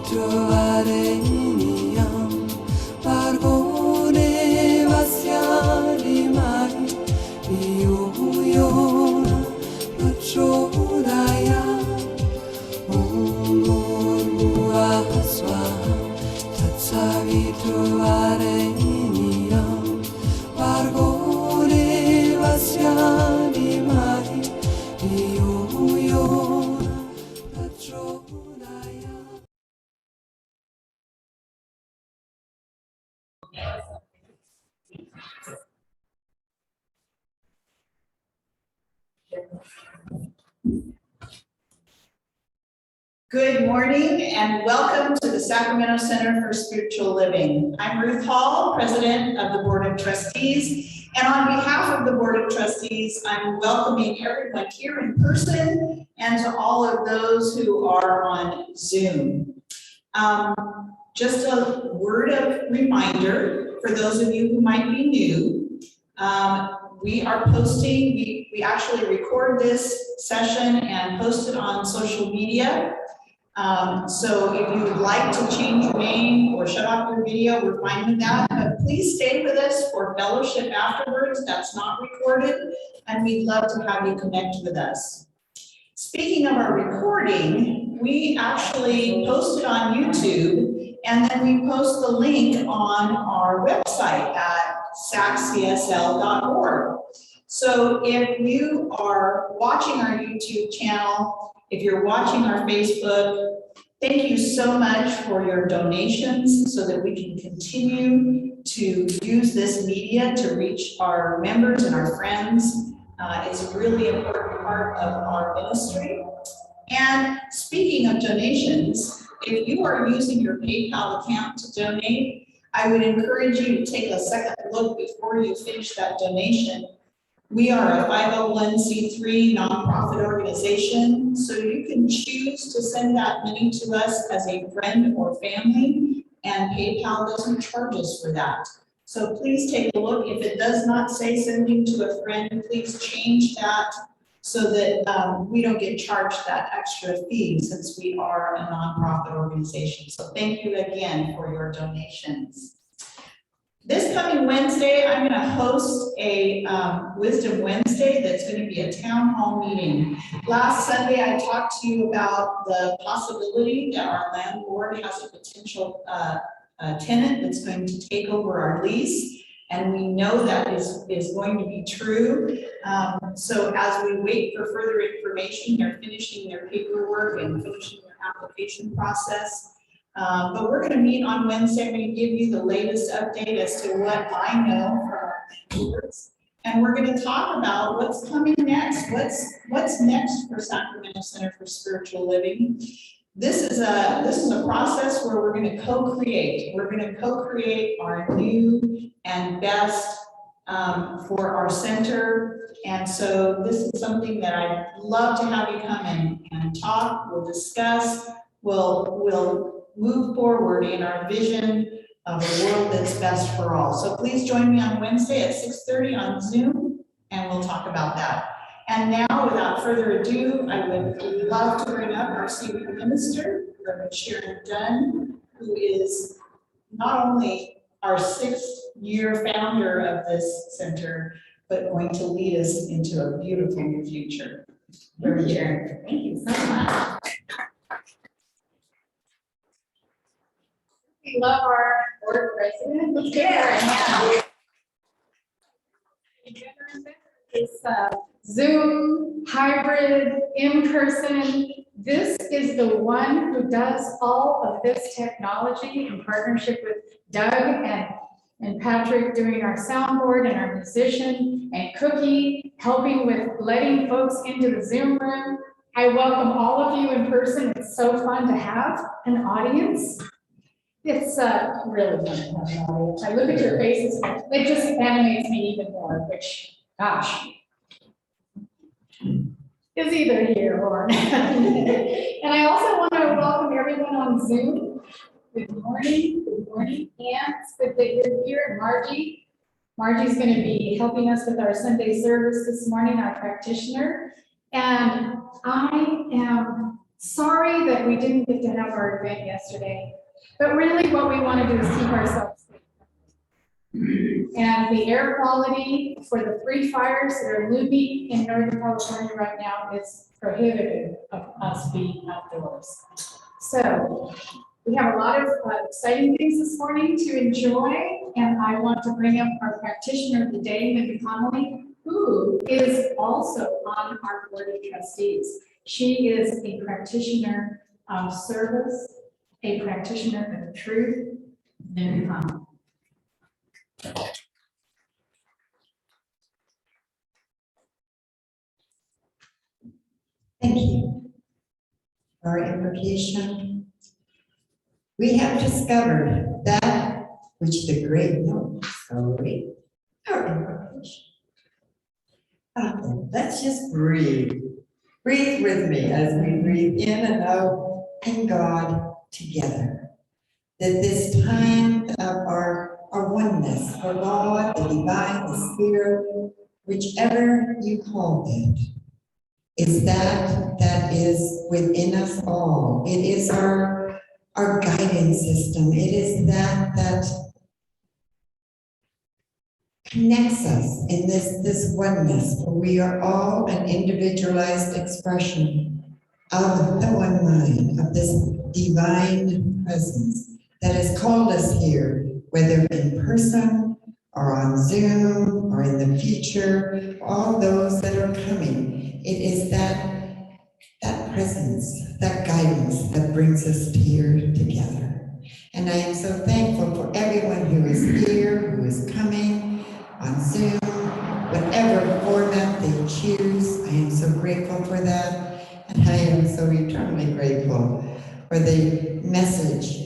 trovare Miriam, pargone vassiali mai, io faccio raya, umurgua haswa, tatsavi trovare Miriam, pargone vassiali mai, io faccio raya. Good morning and welcome to the Sacramento Center for Spiritual Living. I'm Ruth Hall, President of the Board of Trustees, and on behalf of the Board of Trustees, I'm welcoming everyone here in person and to all of those who are on Zoom. Just a word of reminder for those of you who might be new. We are posting, we actually record this session and post it on social media. So if you would like to change your name or shut off your video, we're fine with that. But please stay with us for fellowship afterwards. That's not recorded, and we'd love to have you connect with us. Speaking of our recording, we actually post it on YouTube, and then we post the link on our website at saccsl.org. So if you are watching our YouTube channel, if you're watching our Facebook, thank you so much for your donations so that we can continue to use this media to reach our members and our friends. It's a really important part of our ministry. And speaking of donations, if you are using your PayPal account to donate, I would encourage you to take a second look before you finish that donation. We are a 501c3 nonprofit organization, so you can choose to send that money to us as a friend or family, and PayPal doesn't charge us for that. So please take a look. If it does not say sending to a friend, please change that so that we don't get charged that extra fee since we are a nonprofit organization. So thank you again for your donations. This coming Wednesday, I'm going to host a Wisdom Wednesday that's going to be a town hall meeting. Last Sunday, I talked to you about the possibility that our landlord has a potential tenant that's going to take over our lease, and we know that is going to be true. So as we wait for further information, they're finishing their paperwork and finishing their application process. But we're going to meet on Wednesday. I'm going to give you the latest update as to what I know from our members. And we're going to talk about what's coming next. What's next for Sacramento Center for Spiritual Living. This is a process where we're going to co-create. We're going to co-create our new and best for our center. And so this is something that I'd love to have you come and talk. We'll discuss. We'll move forward in our vision of a world that's best for all. So please join me on Wednesday at 6:30 on Zoom, and we'll talk about that. And now, without further ado, I would love to bring up our senior minister, Reverend Sharon Dunn, who is not only our 6th-year founder of this center, but going to lead us into a beautiful new future. Reverend Sharon, thank you so much. We love our board president. Let's get her. It's Zoom, hybrid, in person. This is the one who does all of this technology in partnership with Doug and Patrick doing our soundboard and our musician, and Cookie helping with letting folks into the Zoom room. I welcome all of you in person. It's so fun to have an audience. It's really fun to have an audience. I look at your faces, it just animates me even more, which, gosh, is either here or not. And I also want to welcome everyone on Zoom. Good morning, and it's good that you're here. And Margie's going to be helping us with our Sunday service this morning, our practitioner. And I am Sorry that we didn't get to have our event yesterday, but really what we want to do is keep ourselves safe. And the air quality for the 3 fires that are looming in Northern California right now is prohibitive of us being outdoors. So we have a lot of exciting things this morning to enjoy, and I want to bring up our practitioner of the day, Mindy Connolly, who is also on our board of trustees. She is a practitioner of service, a practitioner of truth. Mindy Connolly. Thank you. Our invocation. We have discovered that which the great know. Sorry. Our invocation. Okay, let's just breathe. Breathe with me as we breathe in and out in God together. That this time of our oneness, for God, the divine, the spirit, whichever you call it, is that is within us all. It is our guidance system. It is that connects us in this oneness, where we are all an individualized expression of the one mind, of this divine presence that has called us here, whether in person or on Zoom or in the future, all those that are coming. It is that presence, that guidance that brings us here together. And I am so thankful for everyone who is here, who is coming on Zoom, whatever format they choose. I am so grateful for that. And I am so eternally grateful for the message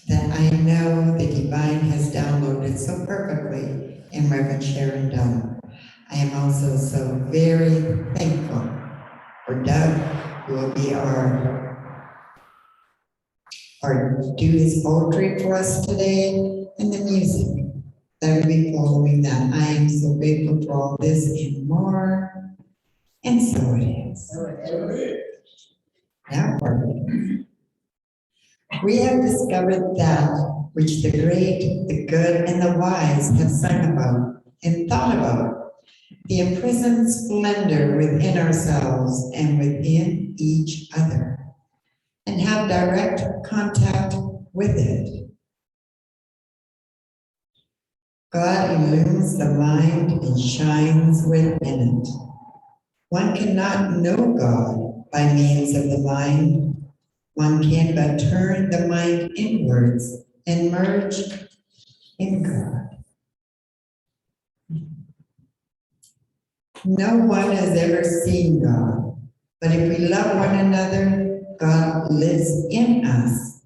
that I know the divine has downloaded so perfectly in Reverend Sharon Dunn. I am also so very thankful for Doug, who will be do his poetry for us today, and the music that will be following that. I am so grateful for all this and more, and so it is. Now, we have discovered that which the great, the good, and the wise have sung about and thought about, the imprisoned splendor within ourselves and within each other, and have direct contact with it. God illumines the mind and shines within it. One cannot know God by means of the mind. One can but turn the mind inwards and merge in God. No one has ever seen God, but if we love one another, God lives in us.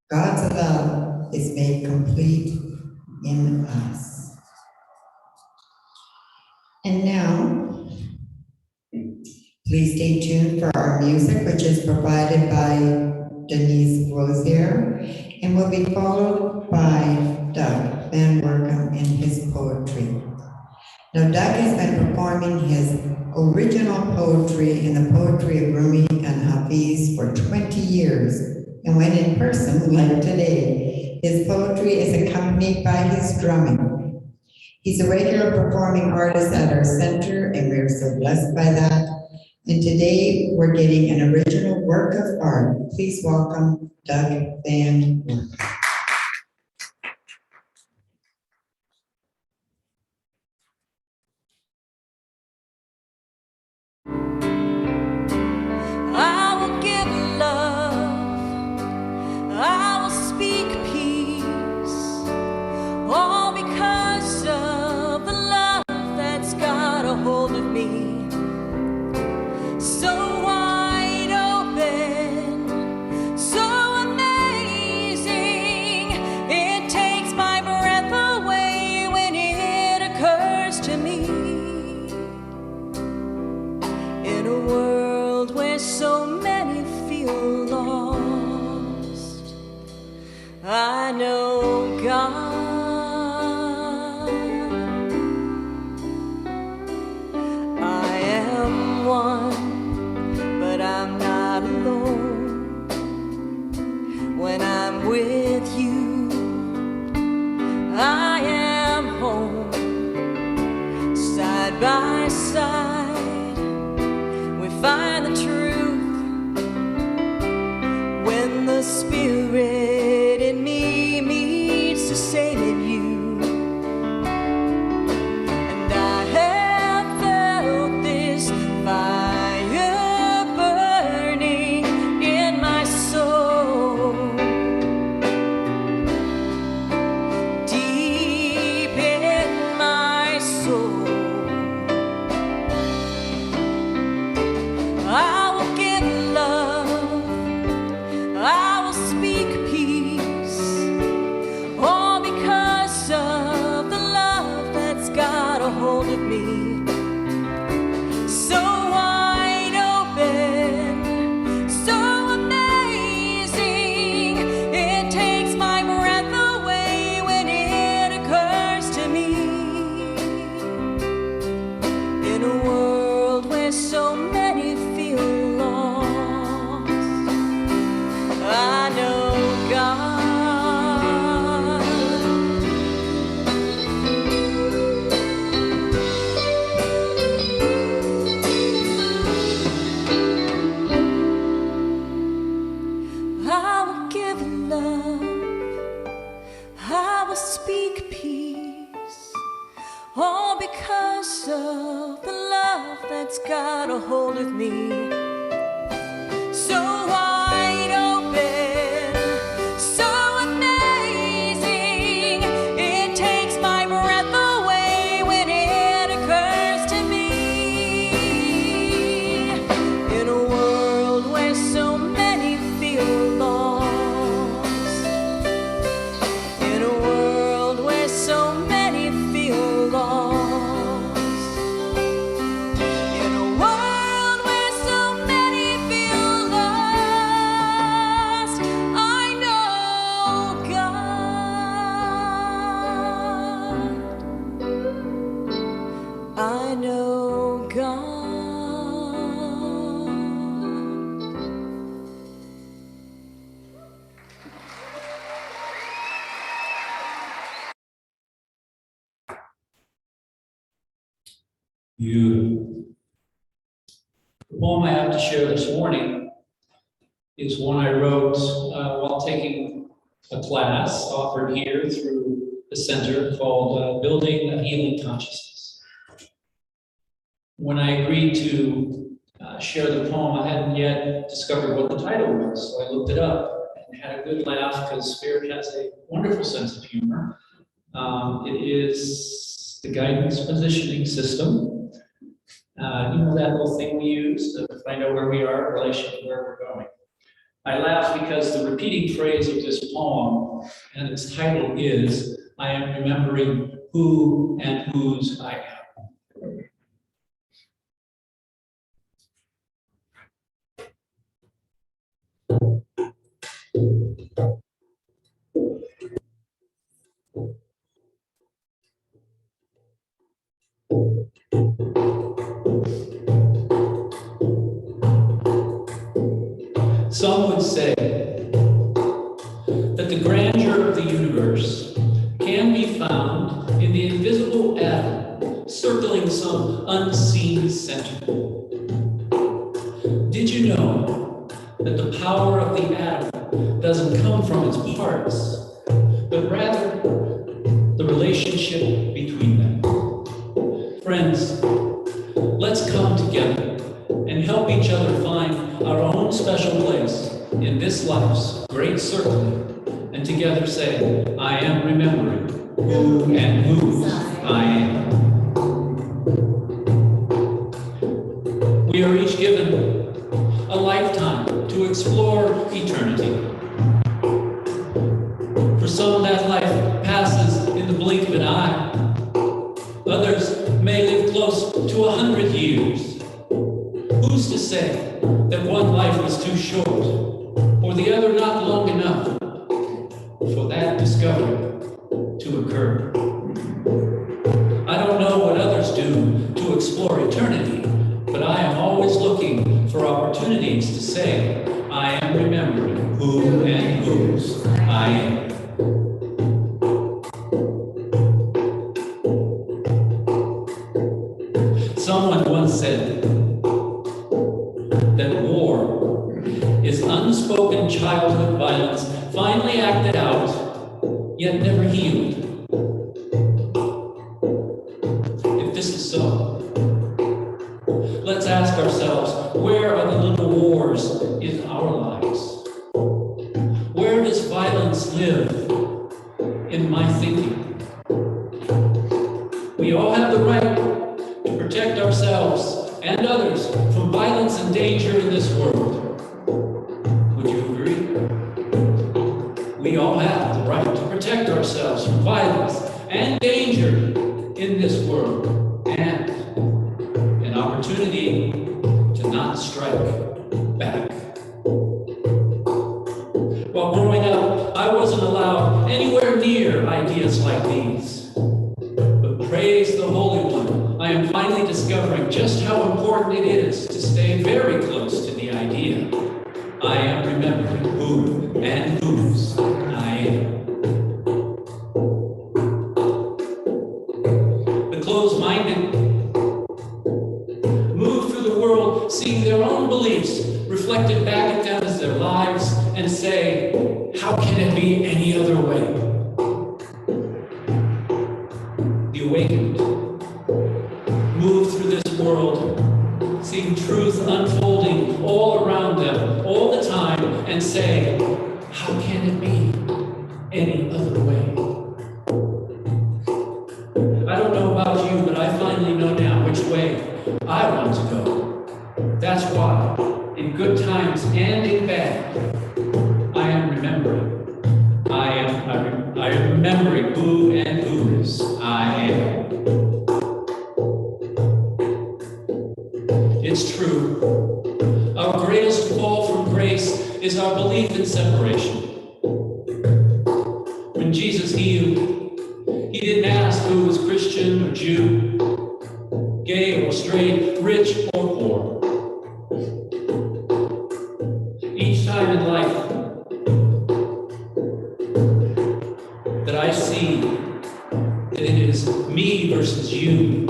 God's love is made complete in us. And now, please stay tuned for our music, which is provided by Denise Rosier, and will be followed by Doug Van Workum in his poetry. Now, Doug has been performing his original poetry in the poetry of Rumi and Hafiz for 20 years, and when in person, like today, his poetry is accompanied by his drumming. He's a regular performing artist at our center, and we're so blessed by that. And today, we're getting an original work of art. Please welcome Doug Van Workum. I will give love, I will speak peace, all because of the love that's got a hold of me. So wide open, so amazing, it takes my breath away when it occurs to me. In a world where so many feel lost, I know God. I am one, but I'm not alone. I'm with you. I am home, side by side. We find the truth when the spirit in me meets the same in you. And I have felt this fire burning in my soul, deep in my soul. I will give love, I will speak peace, all because of the love that's got a hold of me. So wide open, so amazing, it takes my breath away when it occurs to me. In a world where so many feel lost, I know God. I will give love, I will speak peace, all because of the love that's got a hold of me. So wide open, so amazing, it takes my breath away when it occurs to me. In a world where so many feel lost, in a world where so many feel lost, in a world where so many feel lost, I know God. I know God. The poem I have to share this morning is one I wrote while taking a class offered here through the center called Building a Healing Consciousness. When I agreed to share the poem, I hadn't yet discovered what the title was, so I looked it up and had a good laugh because Spirit has a wonderful sense of humor. It is the guidance positioning system. You know that little thing we use to find out where we are in relation to where we're going. I laugh because the repeating phrase of this poem and its title is, I am remembering who and whose I am. Some would say that the grandeur of the universe can be found in the invisible atom circling some unseen center. Did you know that the power of the atom doesn't come from its parts, but rather the relationship between them? Friends, let's come together and help each other find our own special place in this life's great circle, and together say, I am remembering who and whose I am. We are each given a lifetime to explore eternity. For some, that life passes in the blink of an eye. Others may live close to 100 years. Who's to say that one life was too short, or the other not long enough for that discovery to occur? I don't know what others do to explore eternity, but I am always looking for opportunities to say, I am remembering who and whose I am. Someone once said that war is unspoken childhood violence, finally acted out, yet never healed. If this is so, let's ask ourselves, where are the little wars in our lives? Where does violence live in my thinking? We all have the right to protect ourselves and others from violence and danger in this world. Would you agree? We all have the right to protect ourselves from violence and danger in this world, and an opportunity to not strike back. While growing up, I wasn't allowed anywhere near ideas like these. But praise the Holy One, I am finally discovering just how important it is to stay very close to the idea. I am remembering who and whose I am. The closed-minded move through the world seeing their own beliefs reflected back at them as their lives and say, how can it be any other way? The awakened move through this world seeing truth unfolding all around them all the time and say, how can it be any other way? I don't know about you, but I finally know now which way I want to go. That's why, in good times and in bad, I am remembering. I am remembering who and whose I am. It's true. Our greatest fall from grace is our belief in separation. When Jesus healed, he didn't ask who was Christian or Jew, gay or straight, rich or poor. Each time in life that I see that it is me versus you,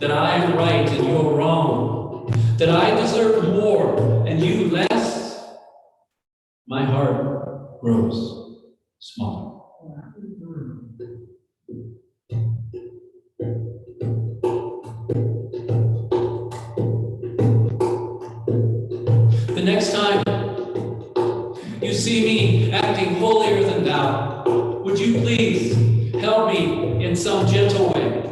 that I am right and you're wrong, that I deserve more and you less, my heart grows smaller. The next time you see me acting holier than thou, would you please help me in some gentle way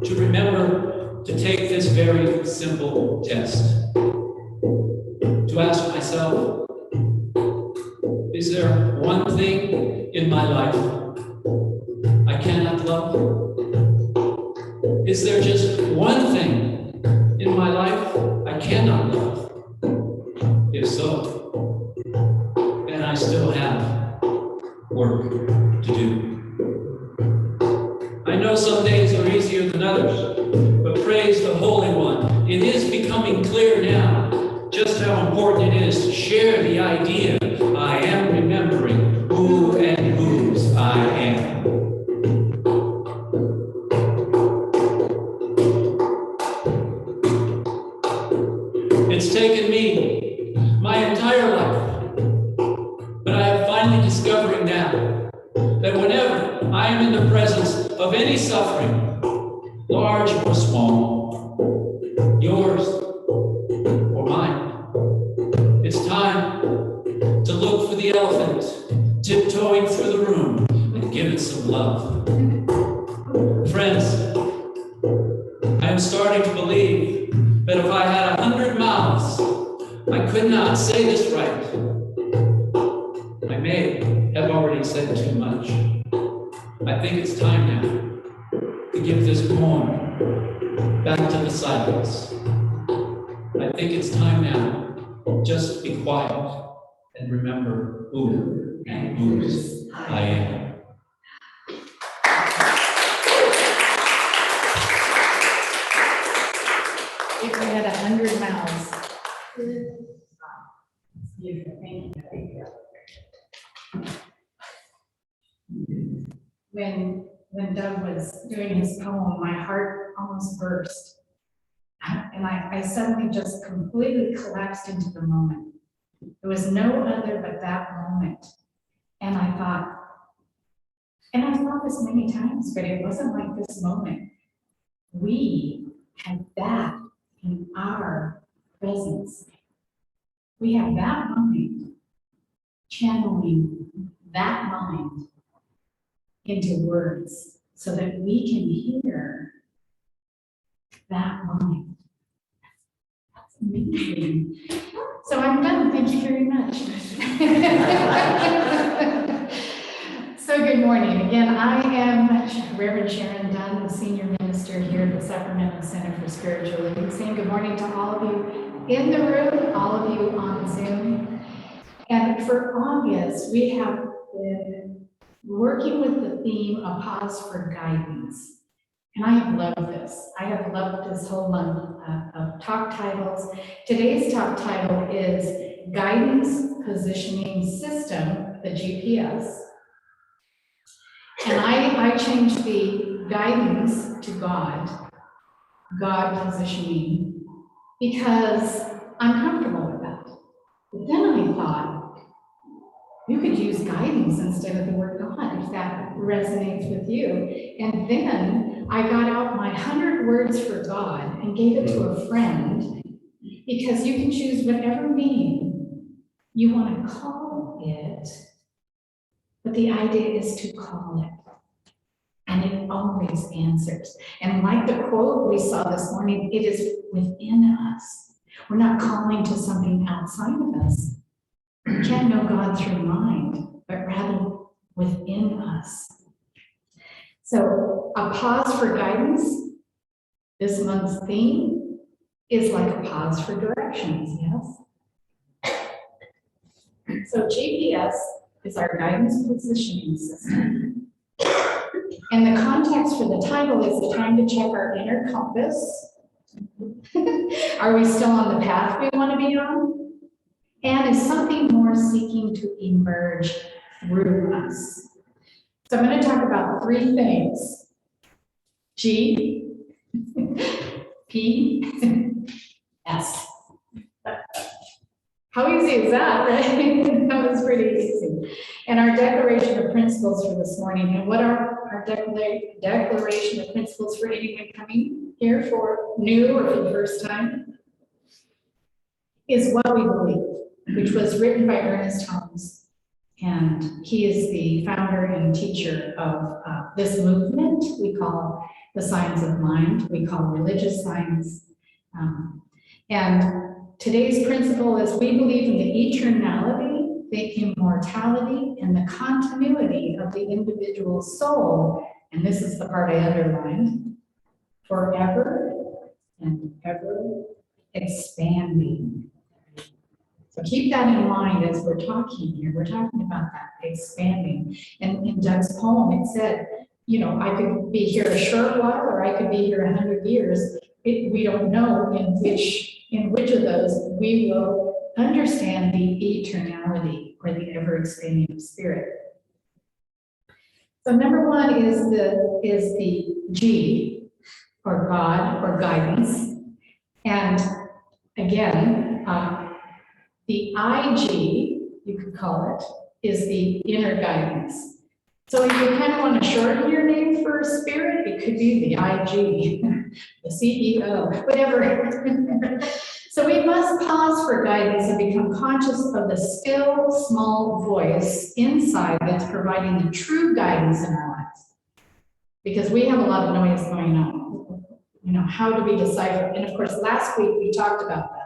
to remember to take this very simple test? To ask myself, is there one thing in my life I cannot love? Is there just one thing in my life I cannot love? If so, then I still have work to do. I know some days are easier than others, but praise the Holy One, it is becoming clear now just how important it is to share the idea I am remembering who and whose I am. It's taken me my entire life, but I am finally discovering now that whenever I am in the presence of any suffering, large or small, yours or mine, it's time to look for the elephant tiptoeing through the room and give it some love. Friends, I am starting to believe that if I had 100 mouths, I could not say this right. I may have already said too much. I think it's time now to give this poem back to the silence. I think it's time now just to be quiet and remember who and whose I am. If we had 100 mouths. Beautiful, thank you. when Doug was doing his poem, my heart almost burst. And I suddenly just completely collapsed into the moment. There was no other but that moment. And I thought this many times, but it wasn't like this moment. We have that in our presence. We have that mind, channeling that mind into words so that we can hear that mind. That's amazing. So I'm done. Thank you very much. So good morning. Again, I am Reverend Sharon Dunn, the senior minister here at the Sacramento Center for Spiritual Living. Saying good morning to all of you in the room, all of you on Zoom. And for August, we have been working with the theme, A Pause for Guidance. And I have loved this. I have loved this whole month of talk titles. Today's talk title is Guidance Positioning System, the GPS. And I changed the guidance to God positioning, because I'm comfortable with that. But then I thought, you could use guidance instead of the word God, if that resonates with you. And then I got out my 100 words for God and gave it to a friend, because you can choose whatever name you want to call it, but the idea is to call it. And it always answers. And like the quote we saw this morning, it is within us. We're not calling to something outside of us. We can't know God through mind, but rather within us. So a pause for guidance. This month's theme is like a pause for directions, yes? So GPS is our guidance positioning system. And the context for the title is the time to check our inner compass. Are we still on the path we want to be on? And is something more seeking to emerge through us? So I'm going to talk about three things. G, P, S. How easy is that, right? That was pretty easy. And our declaration of principles for this morning. And what are our declaration of principles for anyone coming here for new or for the first time? Is what we believe, which was written by Ernest Holmes. And he is the founder and teacher of this movement we call the science of mind, we call religious science. And today's principle is we believe in the eternality, the immortality, and the continuity of the individual soul. And this is the part I underlined: forever and ever expanding. So keep that in mind as we're talking here. We're talking about that expanding. And in Doug's poem, it said, you know, I could be here a short while, or I could be here 100 years. We don't know in which of those we will understand the eternality or the ever-expanding of spirit. So number one is the G, or God, or guidance. And again, the IG, you could call it, is the inner guidance. So if you kind of want to shorten your name for spirit, it could be the IG, the CEO, whatever. So we must pause for guidance and become conscious of the still, small voice inside that's providing the true guidance in our lives. Because we have a lot of noise going on. You know, how do we decipher? And of course, last week we talked about that.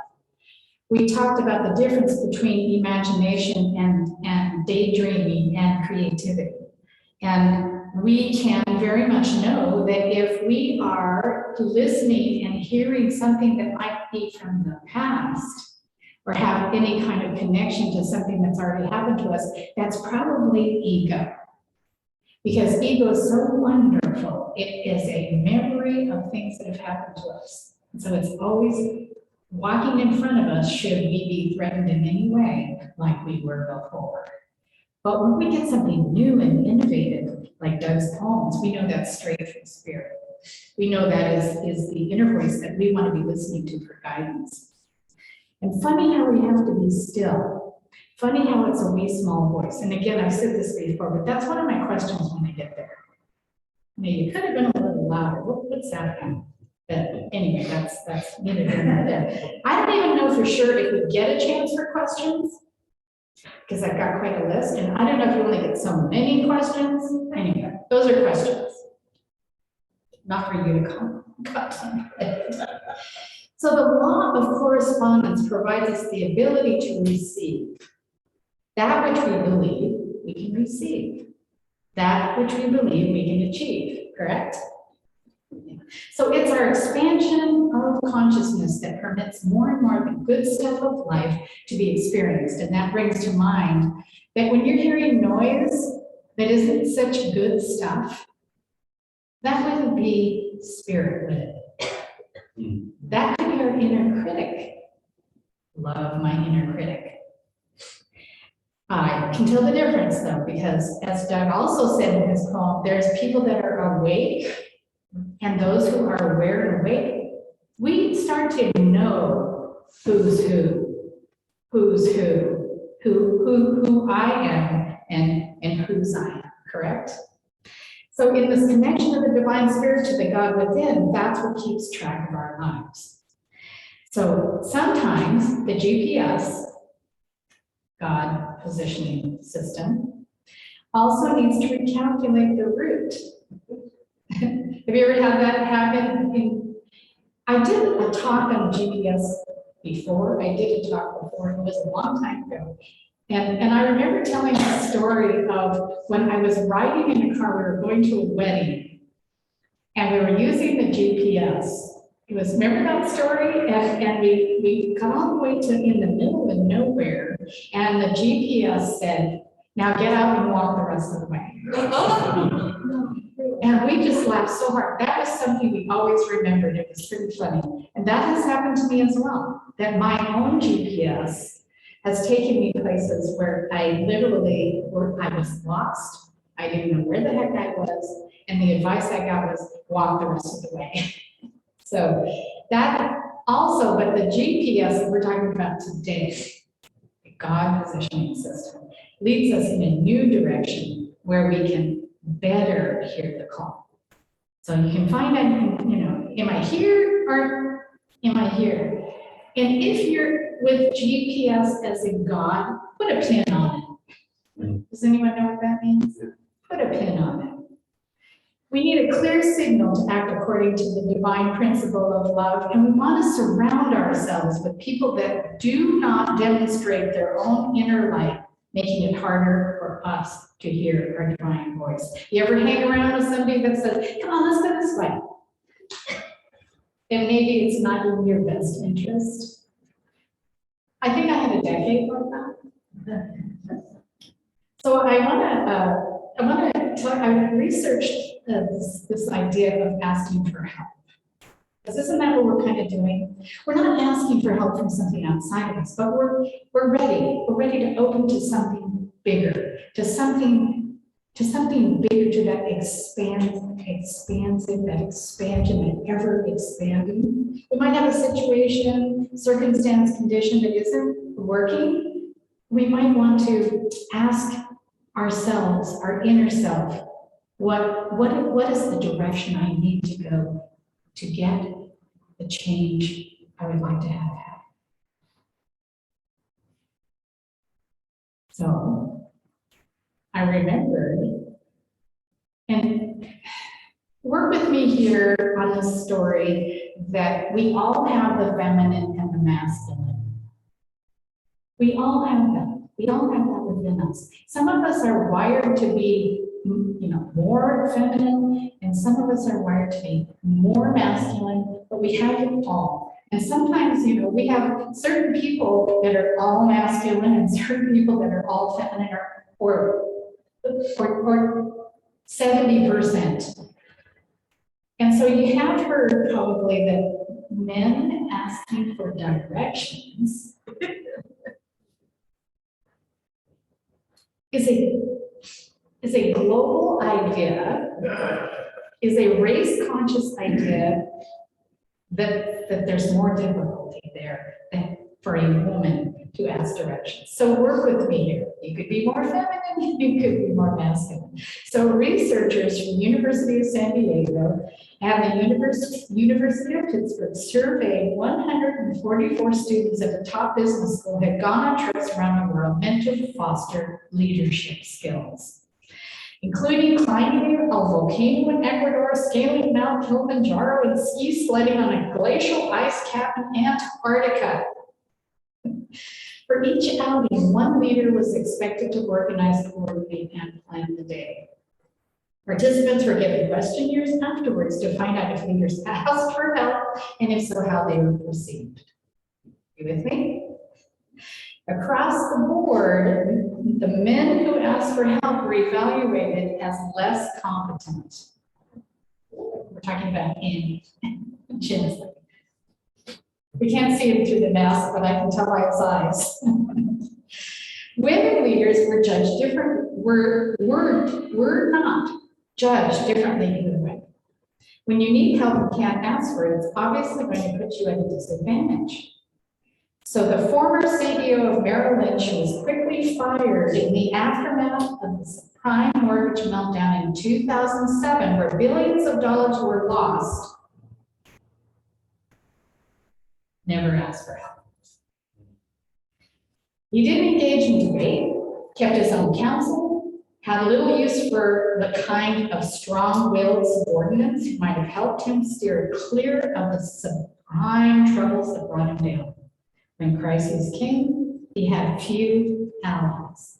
We talked about the difference between imagination and daydreaming and creativity. And we can very much know that if we are listening and hearing something that might be from the past or have any kind of connection to something that's already happened to us, that's probably ego. Because ego is so wonderful. It is a memory of things that have happened to us. And so it's always walking in front of us should we be threatened in any way like we were before. But when we get something new and innovative, like Doug Doug's poems, we know that's straight from spirit. We know that is the inner voice that we want to be listening to for guidance. And funny how we have to be still. Funny how it's a wee small voice. And again, I've said this before, but that's one of my questions when I get there. Maybe you could have been a little louder. What's that about? But anyway, that's neither here nor there. I don't even know for sure if we get a chance for questions, because I've got quite a list, and I don't know if you only get so many questions. Anyway, those are questions. Not for you to contemplate. So the law of correspondence provides us the ability to receive. That which we believe, we can receive. That which we believe, we can achieve, correct? So it's our expansion of consciousness that permits more and more of the good stuff of life to be experienced. And that brings to mind that when you're hearing noise that isn't such good stuff, that wouldn't be spirit, would it? That could be our inner critic. Love my inner critic. I can tell the difference though, because as Doug also said in his poem, there's people that are awake and those who are aware and awake. We start to know who's who I am and whose I am, correct? So in this connection of the divine spirit to the God within, that's what keeps track of our lives. So sometimes the GPS, God positioning system, also needs to recalculate the route. Have you ever had that happen? I did a talk on GPS before. I did a talk before. It was a long time ago. And I remember telling the story of when I was riding in a car, we were going to a wedding, and we were using the GPS. It was, remember that story? And we got all the way to in the middle of nowhere, and the GPS said, now get out and walk the rest of the way. And we just laughed so hard. That was something we always remembered. It was pretty funny. And that has happened to me as well, that my own GPS has taken me places where I literally, I was lost. I didn't know where the heck I was. And the advice I got was walk the rest of the way. So that also, but the GPS that we're talking about today, the God positioning system, leads us in a new direction where we can better hear the call. So you can find out, am I here or am I here? And if you're with GPS as in God, put a pin on it. Does anyone know what that means? Put a pin on it. We need a clear signal to act according to the divine principle of love, and we want to surround ourselves with people that do not demonstrate their own inner light, making it harder for us to hear our divine voice. You ever hang around with somebody that says, come on, let's go this way? And maybe it's not in your best interest. I think I had a decade like that. So I researched this idea of asking for help. Because isn't that what we're kind of doing? We're not asking for help from something outside of us, but we're ready. We're ready to open to something bigger, to something bigger, to that expansive, that expansion, that ever expanding. We might have a situation, circumstance, condition that isn't working. We might want to ask ourselves, our inner self, what is the direction I need to go to get the change I would like to have happen? So I remembered, and work with me here on this story that we all have the feminine and the masculine. We all have that. We all have that within us. Some of us are wired to be, more feminine, and some of us are wired to be more masculine, but we have it all. And sometimes, we have certain people that are all masculine and certain people that are all feminine, or 70%. And so you have heard probably that men asking for directions is is a global idea, is a race-conscious idea that there's more difficulty there than for a woman to ask directions. So work with me here. You could be more feminine, you could be more masculine. So researchers from the University of San Diego and the University of Pittsburgh surveyed 144 students at the top business school who had gone on trips around the world meant to foster leadership skills, including climbing a volcano in Ecuador, scaling Mount Kilimanjaro, and ski sledding on a glacial ice cap in Antarctica. For each outing, one leader was expected to organize, coordinate, and plan the day. Participants were given questionnaires afterwards to find out if leaders asked for help, and if so, how they were perceived. You with me? Across the board, the men who asked for help were evaluated as less competent. We're talking about Andy Chinsley. We can't see him through the mask, but I can tell by his eyes. Women leaders were judged different, were not judged differently than men. When you need help and can't ask for it, it's obviously going to put you at a disadvantage. So the former CEO of Merrill Lynch was quickly fired in the aftermath of the subprime mortgage meltdown in 2007, where billions of dollars were lost. Never asked for help. He didn't engage in debate, kept his own counsel, had little use for the kind of strong-willed subordinates who might have helped him steer clear of the subprime troubles that brought him down. When crises came, he had few allies.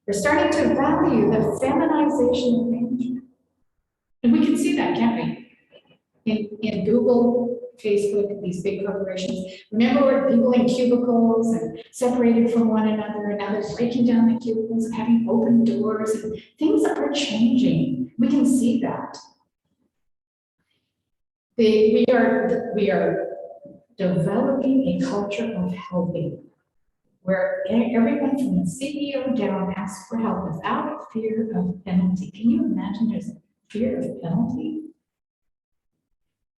We're starting to value the feminization of management. And we can see that, can't we? In Google, Facebook, these big corporations. Remember where people in cubicles and separated from one another, and now they're breaking down the cubicles and having open doors, and things are changing. We can see that. We are developing a culture of helping, where everyone from the CEO down asks for help without fear of penalty. Can you imagine there's fear of penalty?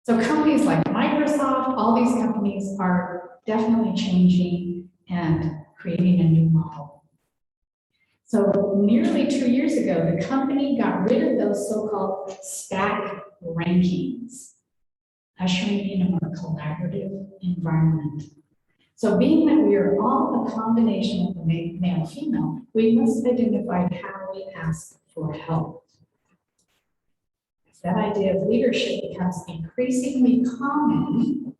So companies like Microsoft, all these companies are definitely changing and creating a new model. So nearly 2 years ago, the company got rid of those so-called stack rankings, ushering in a more collaborative environment. So being that we are all a combination of the male-female, we must identify how we ask for help. That idea of leadership becomes increasingly common,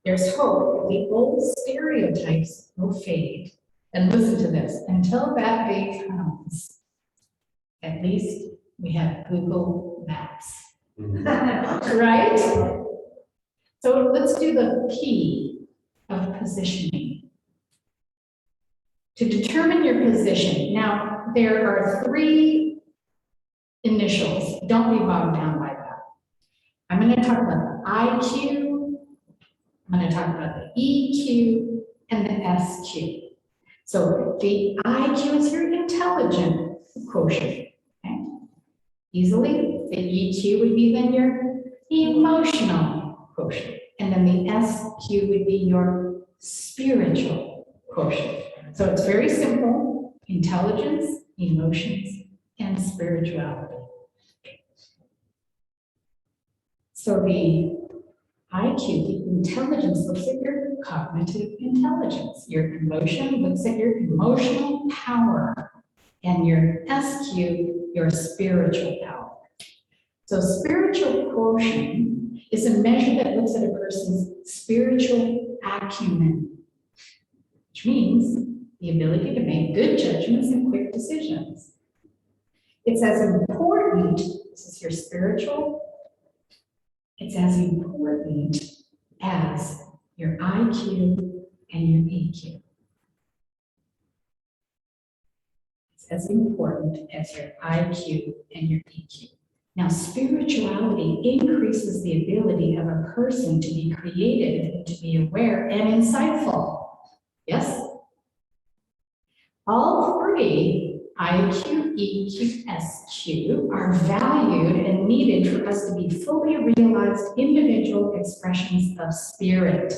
there's hope that the old stereotypes will fade. And listen to this, until that day comes, at least we have Google Maps. Right? So let's do the P of positioning. To determine your position, now there are 3 initials. Don't be bogged down by that. I'm going to talk about the IQ, I'm going to talk about the EQ, and the SQ. So the IQ is your intelligent quotient. Okay? Easily, the EQ would be then your emotional quotient. And then the SQ would be your spiritual quotient. So it's very simple: intelligence, emotions, and spirituality. So the IQ, the intelligence, looks at your cognitive intelligence. Your emotion looks at your emotional power. And your SQ, your spiritual power. So spiritual quotient is a measure that looks at a person's spiritual acumen, which means the ability to make good judgments and quick decisions. It's as important, this is your spiritual, it's as important as your IQ and your EQ. It's as important as your IQ and your EQ. Now, spirituality increases the ability of a person to be creative and to be aware and insightful. Yes? All 3 IQ, EQ, SQ are valued and needed for us to be fully realized individual expressions of spirit.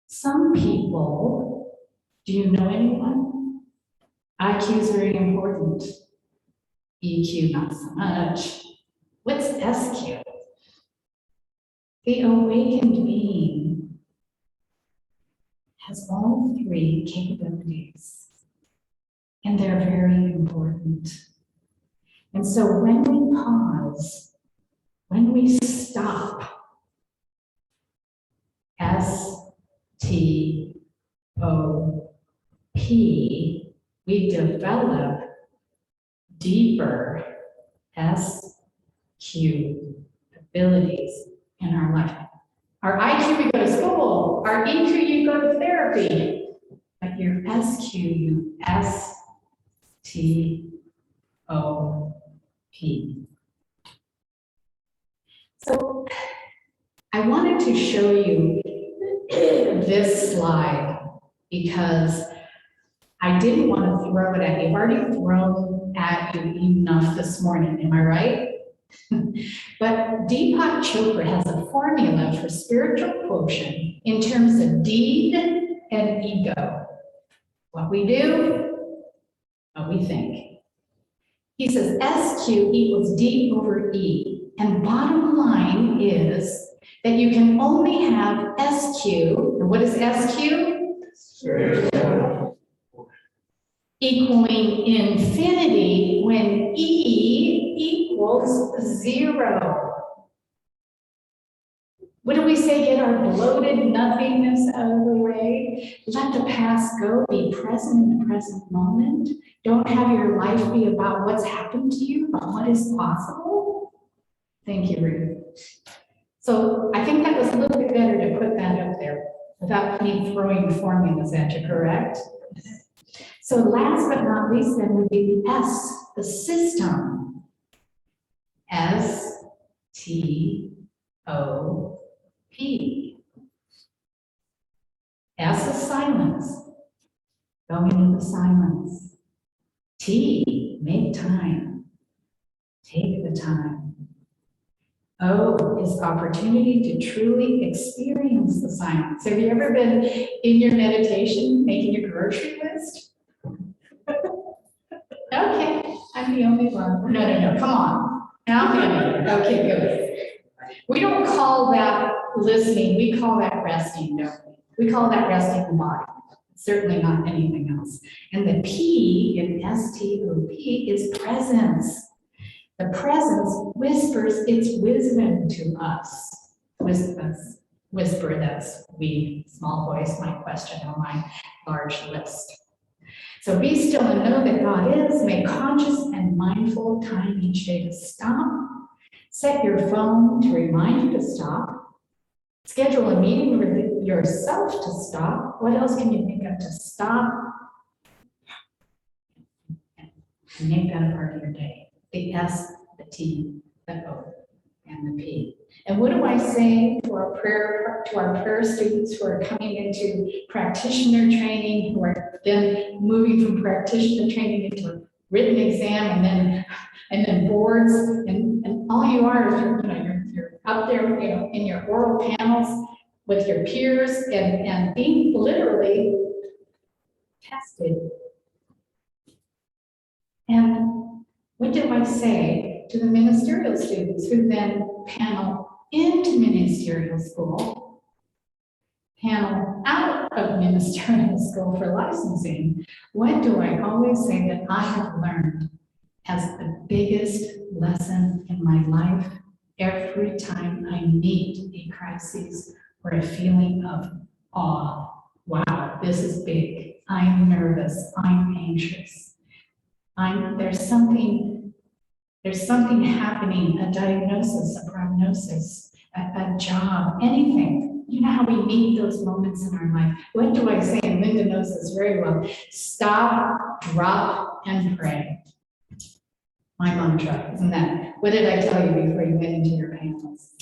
Some people, do you know anyone? IQ is very important. EQ, not so much. What's SQ? The awakened being has all three capabilities, and they're very important. And so when we pause, when we stop, STOP, we develop deeper SQ abilities in our life. Our IQ, we go to school. Our EQ, you go to therapy. But your SQ, you STOP. So I wanted to show you this slide because I didn't want to throw it at you. I've already thrown at you enough this morning, am I right? But Deepak Chopra has a formula for spiritual quotient in terms of deed and ego. What we do, what we think. He says SQ equals D over E. And bottom line is that you can only have SQ. And what is SQ? Equaling infinity when E equals 0. What do we say? Get our bloated nothingness out of the way. Let the past go. Be present in the present moment. Don't have your life be about what's happened to you, but what is possible. Thank you, Ruth. So I think that was a little bit better to put that up there without me throwing formulas at you, correct? So last but not least, then would be the S, the system. STOP. S is silence. Go into the silence. T, make time. Take the time. O is opportunity to truly experience the silence. Have you ever been in your meditation making your grocery list? Okay, I'm the only one. No, come on. Now, okay, good. We don't call that listening, we call that resting, don't we? We call that resting the body, certainly not anything else. And the P in STOP is presence. The presence whispers its wisdom to us. Whisper, that's we, small voice, my question on my large list. So be still and know that God is. Make conscious and mindful time each day to stop. Set your phone to remind you to stop. Schedule a meeting with yourself to stop. What else can you think of to stop? And make that a part of your day. The S, the T, the O, and the P. And what do I say to our prayer students who are coming into practitioner training, who are then moving from practitioner training into a written exam and then boards, and all you are is you're up there, in your oral panels with your peers and being literally tested. And what do I say to the ministerial students who then panel into ministerial school, panel out of ministerial school for licensing? What do I always say that I have learned as the biggest lesson in my life every time I meet a crisis or a feeling of awe? Wow, this is big. I'm nervous. I'm anxious. There's something happening, a diagnosis, a prognosis, a job, anything. You know how we meet those moments in our life. What do I say? And Linda knows this very well. Stop, drop, and pray. My mantra, isn't that? What did I tell you before you went into your panels?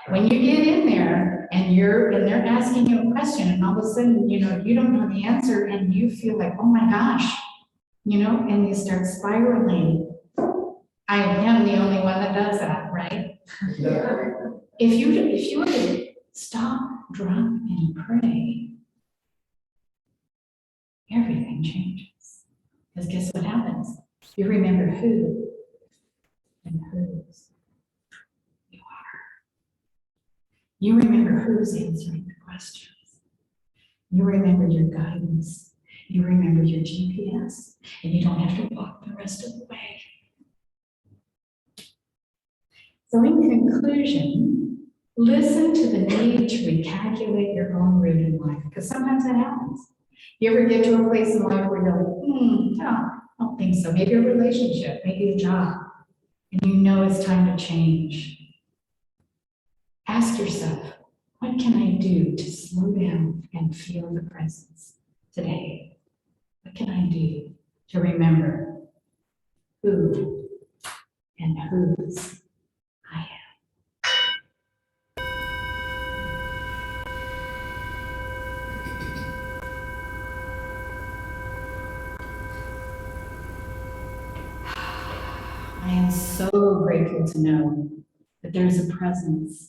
When you get in there and they're asking you a question and all of a sudden, you don't know the answer and you feel like, oh my gosh, and you start spiraling. I am the only one that does that, right? If you were to stop, drop, and pray, everything changes. Because guess what happens? You remember who and whose you are. You remember who's answering the questions. You remember your guidance. You remember your GPS, and you don't have to walk the rest of the way. So in conclusion, listen to the need to recalculate your own route in life, because sometimes that happens. You ever get to a place in life where you're like, no, I don't think so. Maybe a relationship, maybe a job, and you know it's time to change. Ask yourself, what can I do to slow down and feel the presence today? What can I do to remember who and whose I am? I am so grateful to know that there's a presence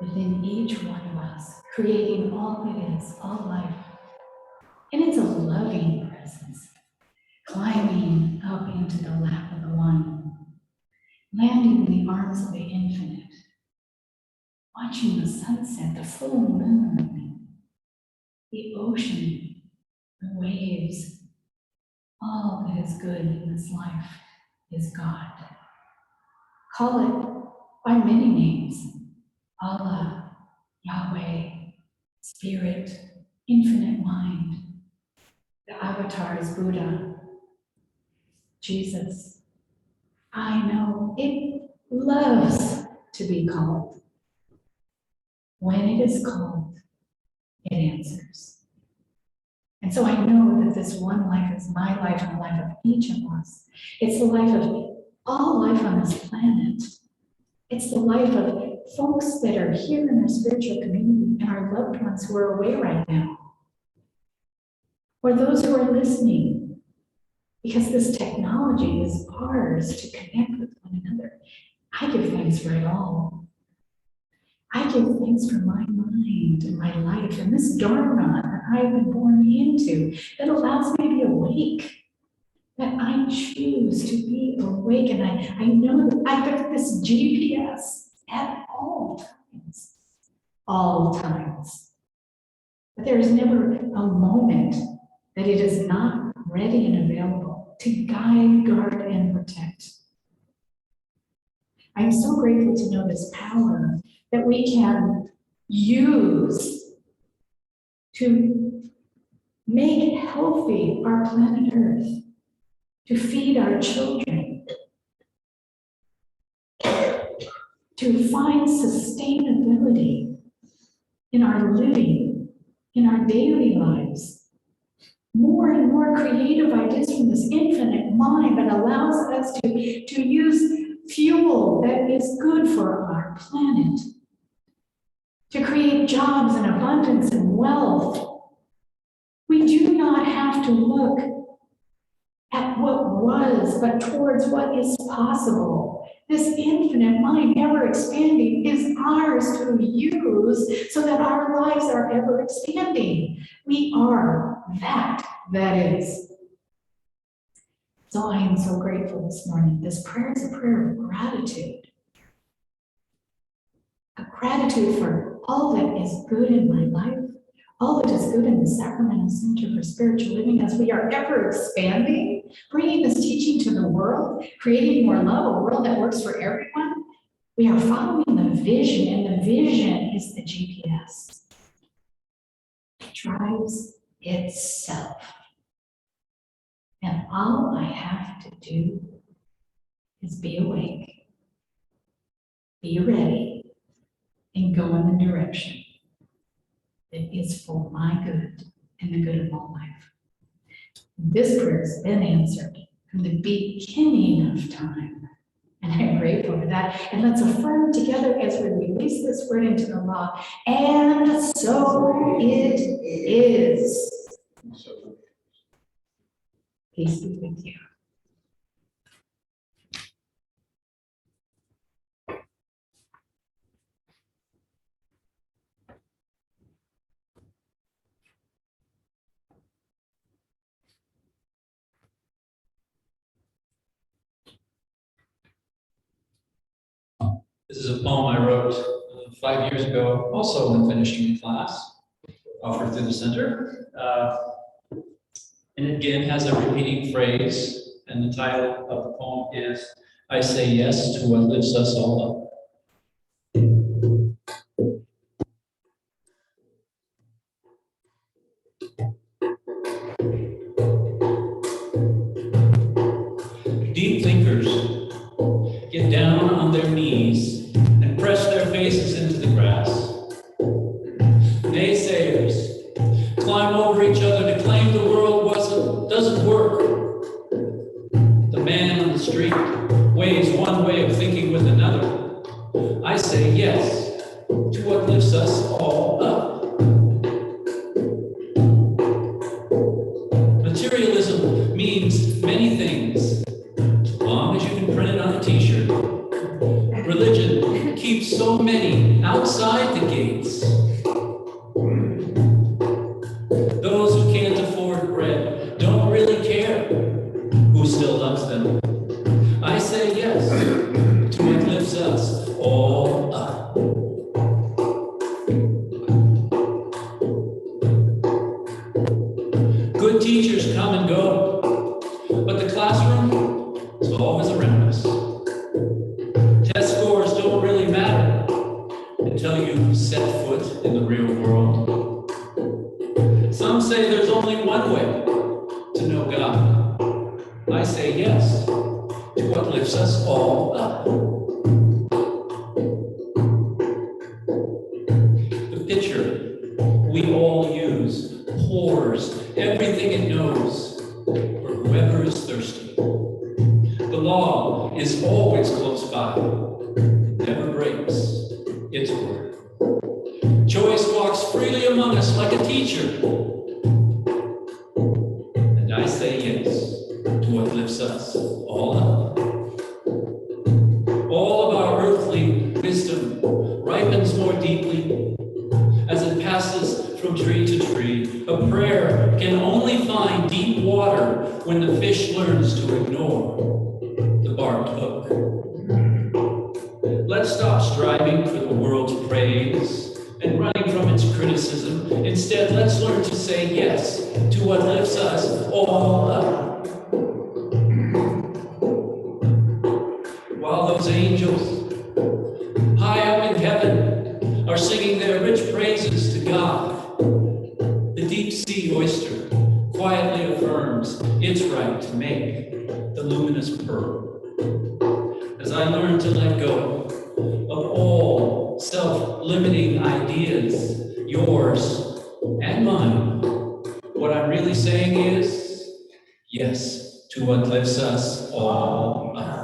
within each one of us, creating all that is, all life. And it's a loving presence, climbing up into the lap of the one, landing in the arms of the infinite, watching the sunset, the full moon, the ocean, the waves. All that is good in this life is God. Call it by many names: Allah, Yahweh, Spirit, Infinite Mind. The avatar is Buddha, Jesus. I know it loves to be called. When it is called, it answers. And so I know that this one life is my life and the life of each of us. It's the life of all life on this planet. It's the life of folks that are here in our spiritual community and our loved ones who are away right now. Or those who are listening, because this technology is ours to connect with one another. I give thanks for it all. I give thanks for my mind and my life and this dharma that I've been born into that allows me to be awake, that I choose to be awake, and I know that I've got this GPS at all times. But there is never a moment that it is not ready and available to guide, guard, and protect. I'm so grateful to know this power that we can use to make healthy our planet Earth, to feed our children, to find sustainability in our living, in our daily lives. More and more creative ideas from this infinite mind that allows us to use fuel that is good for our planet, to create jobs and abundance and wealth. We do not have to look at what was, but towards what is possible. This infinite mind, ever expanding, is ours to use so that our lives are ever expanding. We are that is. So I am so grateful this morning. This prayer is a prayer of gratitude. A gratitude for all that is good in my life, all that is good in the Sacramento Center for Spiritual Living as we are ever expanding, bringing this teaching to the world, creating more love, a world that works for everyone. We are following the vision, and the vision is the GPS. It drives itself. And all I have to do is be awake, be ready, and go in the direction that is for my good and the good of all life. This prayer has been answered from the beginning of time, and I'm grateful for that. And let's affirm together as we release this word into the law. And so it is. Peace be with you. This is a poem I wrote 5 years ago, also when finishing a class, offered through the center. And it again has a repeating phrase, and the title of the poem is, I Say Yes to What Lifts Us All Up. Deep thinkers get down on their knees and press their faces into the grass. Naysayers climb over each other to claim the world doesn't work. The man on the street weighs one way of thinking with another. I say yes to what lifts us all up. Materialism means many things, as long as you can print it on a t-shirt. Religion keeps so many outside the gates. Those who can't afford bread don't really care who still loves them. I say yes to what lifts us all up. Good teachers come and go, but the classroom is always around us. Test scores don't really matter until you set foot in the real world. Some say there's only one way to know God. I say yes to what lifts us all up. The pitcher we all use pours everything it knows for whoever is thirsty. The law is always close by, never breaks its word. Choice walks freely among us like a teacher. And I say yes to what lifts us all up. All of our earthly wisdom ripens more deeply as it passes from tree to tree. A prayer can only find deep water when the fish learns to ignore the barbed hook. Let's stop striving for the world's praise and running from its criticism. Instead, let's learn to say yes to what lifts us all up. While those angels high up in heaven are singing their rich praises to God, the deep sea oyster quietly affirms its right to make the luminous pearl. As I learn to let go of all self-limiting ideas, yours and mine, what I'm really saying is yes to what lifts us all up.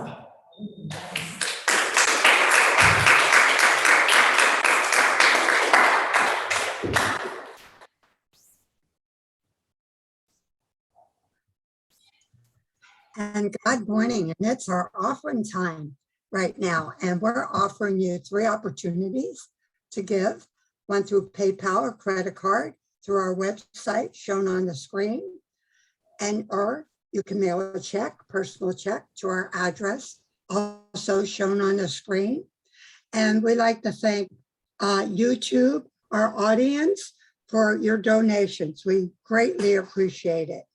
And good morning, and it's our offering time right now. And we're offering you 3 opportunities to give, one through PayPal or credit card, through our website shown on the screen, or you can mail a check, personal check, to our address, also shown on the screen. And we'd like to thank YouTube, our audience, for your donations. We greatly appreciate it.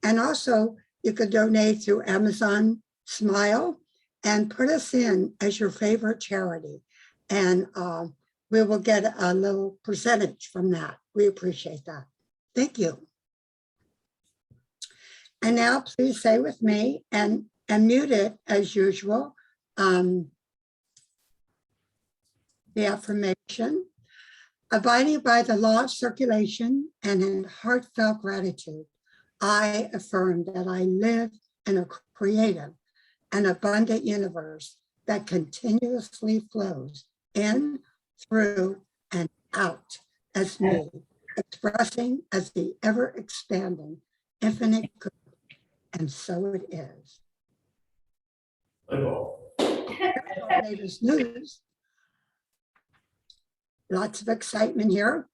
And also, you could donate through Amazon Smile and put us in as your favorite charity. And we will get a little percentage from that. We appreciate that. Thank you. And now please say with me and mute it as usual. The affirmation: abiding by the law of circulation and in heartfelt gratitude, I affirm that I live in a creative and abundant universe that continuously flows in, through, and out as me, expressing as the ever-expanding infinite good And so it is. Hello. Here's our latest news. Lots of excitement here.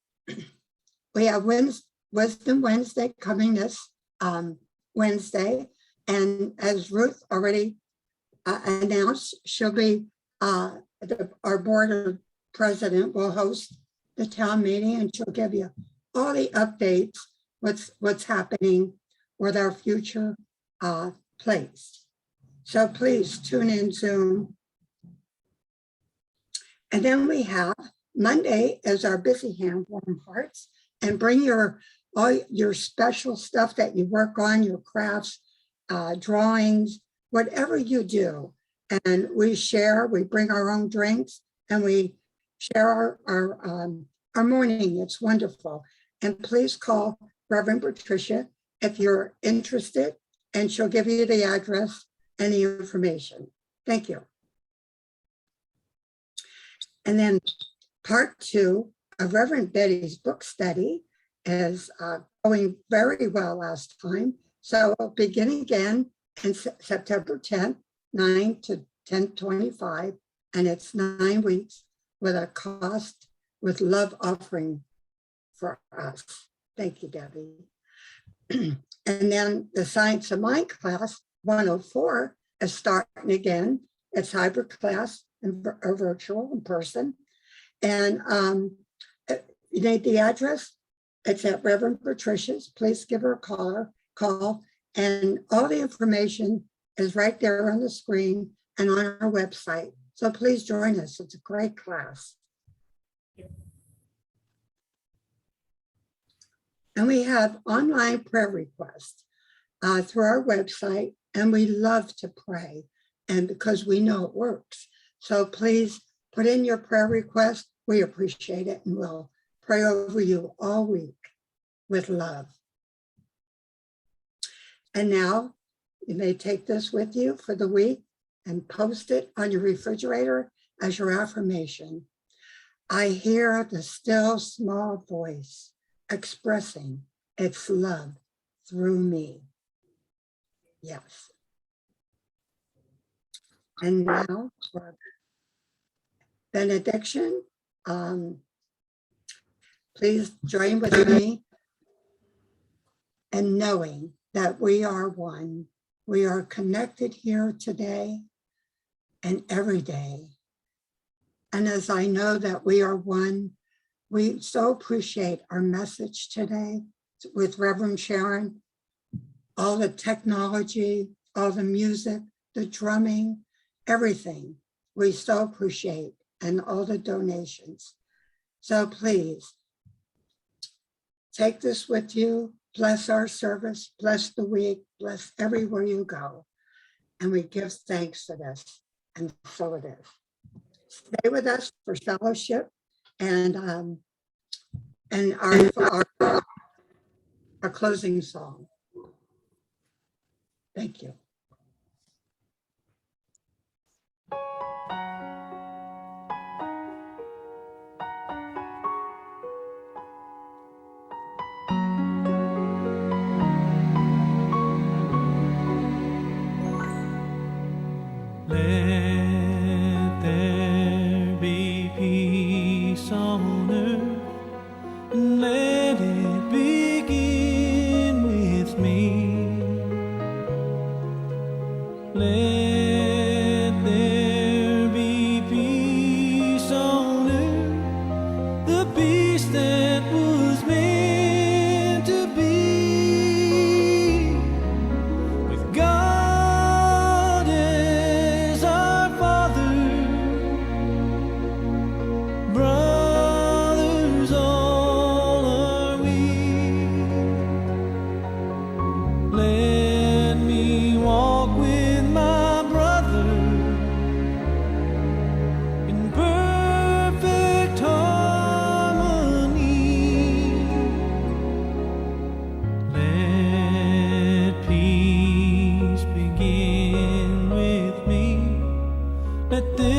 We have Wisdom Wednesday coming this Wednesday. And as Ruth already announced, she'll be, our board president will host the town meeting, and she'll give you all the updates, what's happening with our future place. So please tune in Zoom. And then we have Monday as our busy hand, warm hearts, and bring all your special stuff that you work on, your crafts, drawings, whatever you do. And we share, we bring our own drinks, and we share our morning. It's wonderful. And please call Reverend Patricia if you're interested, and she'll give you the address and the information. Thank you. And then part 2 of Reverend Betty's book study is going very well last time. So we'll begin again in September 10th, 9 to 10:25, and it's 9 weeks with a cost with love offering for us. Thank you, Debbie. And then the Science of Mind class 104 is starting again. It's hybrid class or virtual in person. And you need the address. It's at Reverend Patricia's. Please give her a call. And all the information is right there on the screen and on our website. So please join us. It's a great class. And we have online prayer requests through our website, and we love to pray, and because we know it works. So please put in your prayer request. We appreciate it, and we'll pray over you all week with love. And now you may take this with you for the week and post it on your refrigerator as your affirmation. I hear the still small voice expressing its love through me. Yes. And now for benediction. Please join with me in knowing that we are one. We are connected here today and every day. And as I know that we are one, we so appreciate our message today with Reverend Sharon, all the technology, all the music, the drumming, everything. We so appreciate, and all the donations. So please take this with you. Bless our service, bless the week, bless everywhere you go. And we give thanks for this. And so it is. Stay with us for fellowship and our closing song. Thank you. Let there be peace on earth, and let it begin with me. Let there be peace on earth, the peace that was meant to be, with God as our Father, brothers all are we. Let me walk with my brother in perfect harmony. Let peace begin with me. Let this